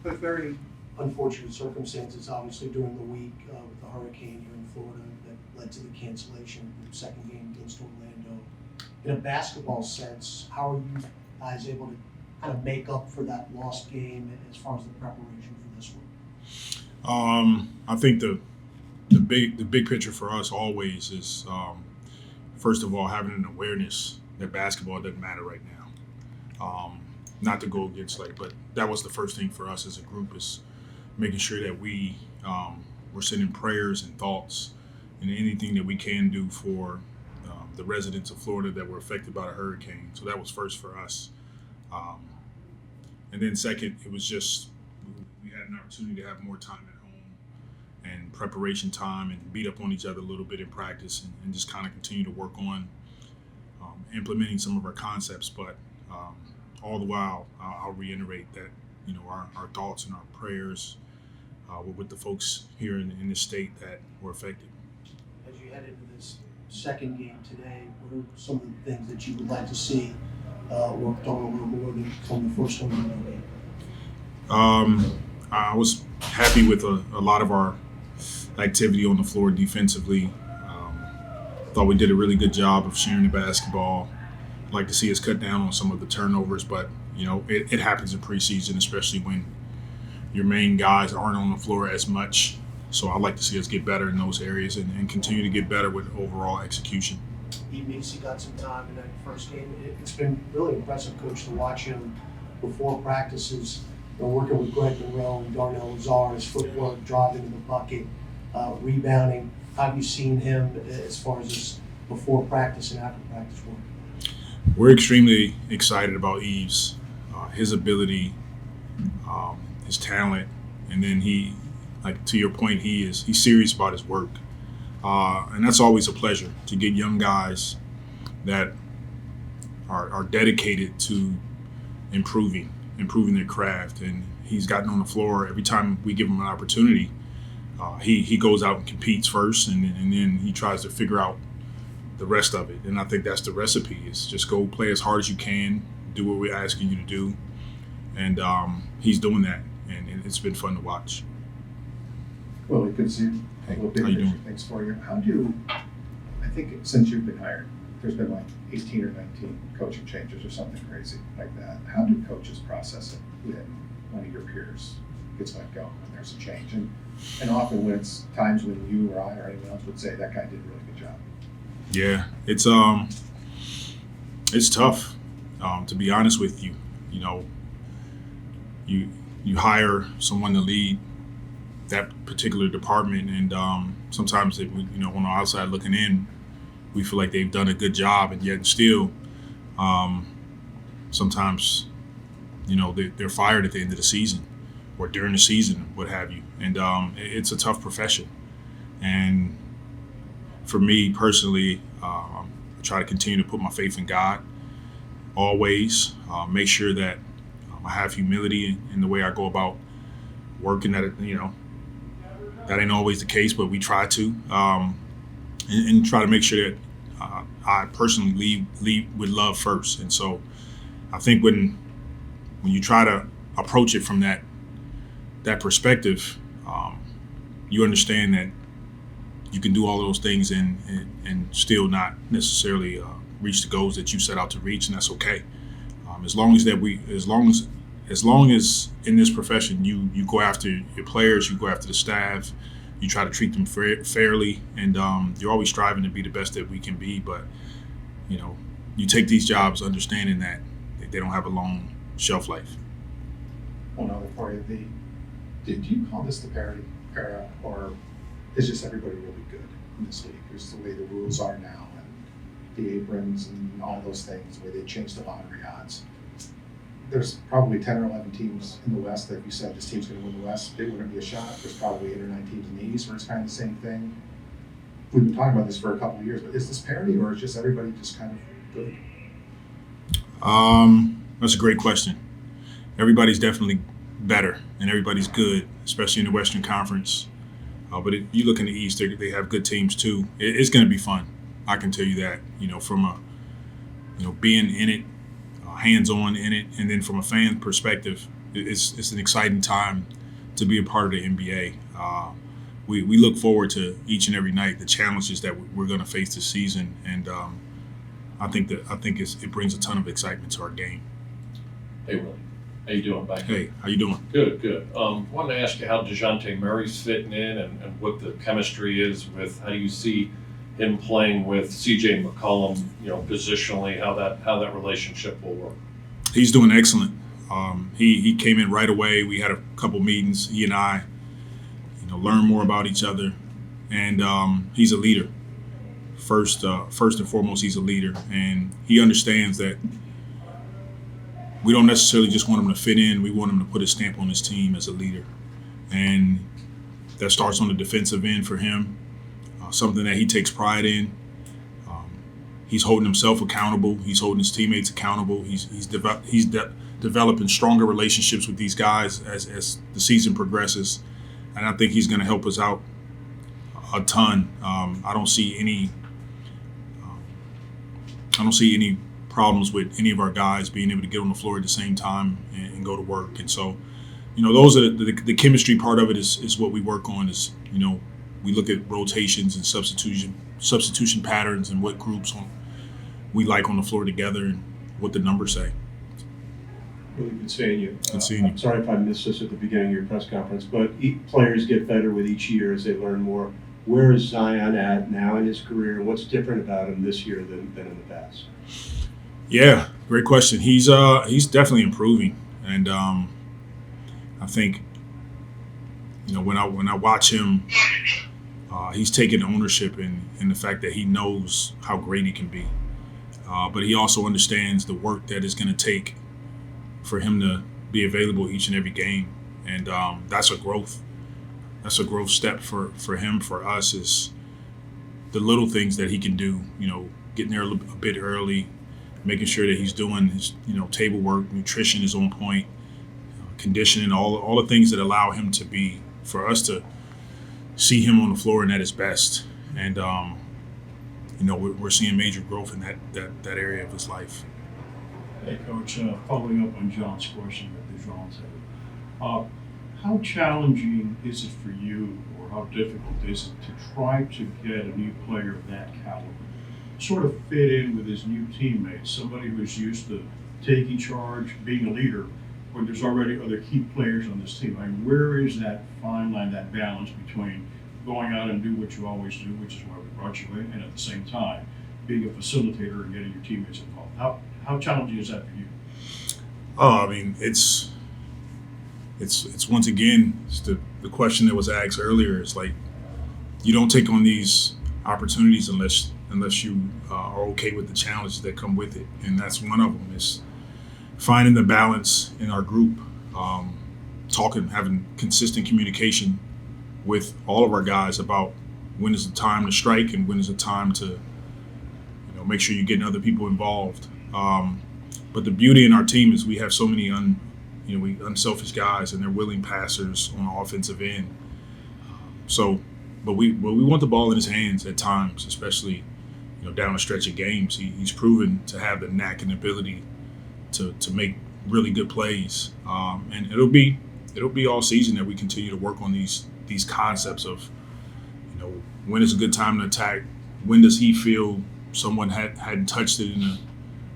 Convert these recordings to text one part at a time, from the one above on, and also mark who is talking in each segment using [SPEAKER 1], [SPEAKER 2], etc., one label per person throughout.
[SPEAKER 1] But very unfortunate circumstances, obviously, during the week with the hurricane here in Florida that led to the cancellation of the second game against Orlando. In a basketball sense, how are you guys able to kind of make up for that lost game as far as the preparation for this one?
[SPEAKER 2] I think the big picture for us always is first of all having an awareness that basketball doesn't matter right now. Not to go against but that was the first thing for us as a group is making sure that we're sending prayers and thoughts and anything that we can do for the residents of Florida that were affected by the hurricane. So that was first for us. And then second, it was just we had an opportunity to have more time at home and preparation time and beat up on each other a little bit in practice and just kind of continue to work on implementing some of our concepts. But all the while, I'll reiterate that, our thoughts and our prayers were with the folks here in the state that were affected.
[SPEAKER 1] As you head into this second game today, what are some of the things that you would like to see worked on a little more than from the first one in the game?
[SPEAKER 2] I was happy with a lot of our activity on the floor defensively. Thought we did a really good job of sharing the basketball. I'd like to see us cut down on some of the turnovers, but it happens in preseason, especially when your main guys aren't on the floor as much. So I'd like to see us get better in those areas and continue to get better with overall execution.
[SPEAKER 1] He got some time in that first game. It's been really impressive, Coach, to watch him before practices, working with Greg Monroe and Darnell Lazar, his footwork, driving to the bucket, rebounding. How have you seen him as far as his before practice and after practice work?
[SPEAKER 2] We're extremely excited about Eves, his ability, his talent, and then he, to your point, he's serious about his work. And that's always a pleasure to get young guys that are dedicated to improving their craft. And he's gotten on the floor every time we give him an opportunity. He goes out and competes first, and then he tries to figure out the rest of it. And I think that's the recipe: is just go play as hard as you can, do what we're asking you to do, and he's doing that, and it's been fun to watch.
[SPEAKER 3] Well, good to see you.
[SPEAKER 2] Hey,
[SPEAKER 3] Well, big
[SPEAKER 2] how you
[SPEAKER 3] picture
[SPEAKER 2] doing?
[SPEAKER 3] things for you. I think since you've been hired, there's been like 18 or 19 coaching changes or something crazy like that. How do coaches process it when one of your peers gets let go when there's a change? And often when it's times when you or I or anyone else would say that guy did a really good job.
[SPEAKER 2] Yeah, it's tough. To be honest with you, you hire someone to lead that particular department, and sometimes on the outside looking in, we feel like they've done a good job, and yet still, sometimes, they're fired at the end of the season or during the season, what have you. And it's a tough profession. And for me personally, I try to continue to put my faith in God always, make sure that I have humility in the way I go about working that ain't always the case, but we try to, and try to make sure that I personally lead with love first. And so I think when you try to approach it from that perspective, you understand that you can do all of those things and still not necessarily reach the goals that you set out to reach, and that's okay. As long as in this profession you go after your players, you go after the staff, you try to treat them fairly, and you're always striving to be the best that we can be. But you take these jobs understanding that they don't have a long shelf life.
[SPEAKER 3] One other for you, do you call this the parody era, or is just everybody really good in this league? Is the way the rules are now, and the aprons and all those things, the way they changed the lottery odds? There's probably 10 or 11 teams in the West that if you said this team's going to win the West, it wouldn't be a shot. There's probably 8 or 9 teams in the East where it's kind of the same thing. We've been talking about this for a couple of years, but is this parity, or is just everybody just kind of good?
[SPEAKER 2] That's a great question. Everybody's definitely better, and everybody's good, especially in the Western Conference. But if you look in the East, they have good teams too. It's going to be fun. I can tell you that. From being in it, hands-on in it. And then from a fan perspective, it's an exciting time to be a part of the NBA. We look forward to each and every night, the challenges that we're going to face this season, and I think it brings a ton of excitement to our game.
[SPEAKER 4] Hey, Willie. How you doing back here?
[SPEAKER 2] Hey, how you doing?
[SPEAKER 4] Good. Wanted to ask you how DeJounte Murray's fitting in and what the chemistry is with. How do you see him playing with CJ McCollum? Positionally, how that relationship will work.
[SPEAKER 2] He's doing excellent. He came in right away. We had a couple meetings. He and I, learn more about each other, and he's a leader. First and foremost, he's a leader, and he understands that we don't necessarily just want him to fit in. We want him to put a stamp on his team as a leader, and that starts on the defensive end for him. Something that he takes pride in. He's holding himself accountable. He's holding his teammates accountable. He's developing stronger relationships with these guys as the season progresses. And I think he's going to help us out a ton. I don't see any problems with any of our guys being able to get on the floor at the same time and go to work. And so, those are the chemistry part of it is what we work on. Is we look at rotations and substitution patterns and what groups we like on the floor together and what the numbers say.
[SPEAKER 5] Really good seeing you.
[SPEAKER 2] Good seeing you.
[SPEAKER 5] I'm sorry if I missed this at the beginning of your press conference, but players get better with each year as they learn more. Where is Zion at now in his career, and what's different about him this year than in the past?
[SPEAKER 2] Yeah, great question. He's definitely improving, and I think when I watch him, he's taking ownership in the fact that he knows how great he can be, but he also understands the work that it's going to take for him to be available each and every game, and that's a growth step for him. For us is the little things that he can do, getting there a bit early, making sure that he's doing his table work, nutrition is on point, conditioning, all the things that allow him to be, for us to see him on the floor and at his best. And we're seeing major growth in that area of his life.
[SPEAKER 6] Hey, Coach, following up on John's question with DeJounte, how challenging is it for you, or how difficult is it to try to get a new player of that caliber sort of fit in with his new teammates, somebody who's used to taking charge, being a leader, when there's already other key players on this team? I mean, where is that fine line, that balance between going out and do what you always do, which is why we brought you in, and at the same time being a facilitator and getting your teammates involved? How challenging is that for you?
[SPEAKER 2] I mean, it's once again, it's the question that was asked earlier. It's like, you don't take on these opportunities unless you are okay with the challenges that come with it, and that's one of them. Is finding the balance in our group, having consistent communication with all of our guys about when is the time to strike and when is the time to make sure you're getting other people involved. But the beauty in our team is we have so many unselfish guys, and they're willing passers on the offensive end. But we want the ball in his hands at times, especially down the stretch of games. He's proven to have the knack and ability to make really good plays, and it'll be all season that we continue to work on these concepts of when is a good time to attack, when does he feel someone hadn't touched it in a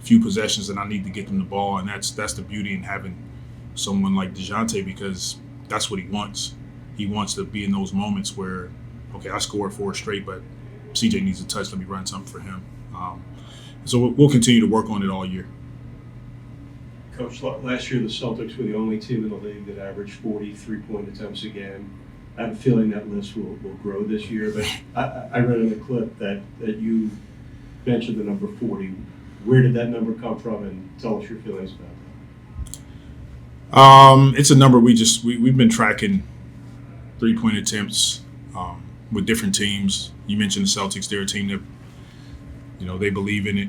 [SPEAKER 2] few possessions and I need to get them the ball. And that's the beauty in having someone like DeJounte, because that's what he wants. He wants to be in those moments where, okay, I scored 4 straight, but CJ needs a touch, let me run something for him. So we'll continue to work on it all year.
[SPEAKER 5] Coach, last year the Celtics were the only team in the league that averaged 40 three-point attempts a game. I have a feeling that list will grow this year, but I read in the clip that you mentioned the number 40. Where did that number come from, and tell us your feelings about that.
[SPEAKER 2] It's a number we've been tracking three-point attempts with different teams. You mentioned the Celtics; they're a team that they believe in it.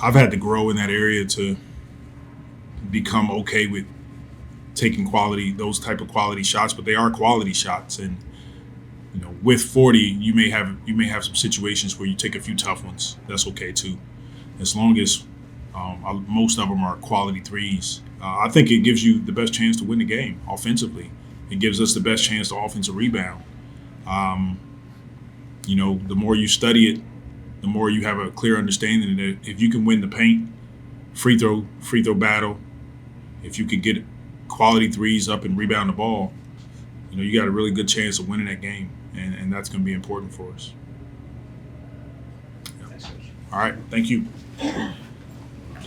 [SPEAKER 2] I've had to grow in that area to become okay with taking those type of quality shots, but they are quality shots. And with 40, you may have some situations where you take a few tough ones. That's okay too, as long as Most of them are quality threes. I think it gives you the best chance to win the game offensively. It gives us the best chance to offensive rebound. The more you study it, the more you have a clear understanding that if you can win the paint, free throw battle, if you could get quality threes up and rebound the ball, you got a really good chance of winning that game, and that's going to be important for us.
[SPEAKER 1] Thanks, Coach.
[SPEAKER 2] All right, thank you.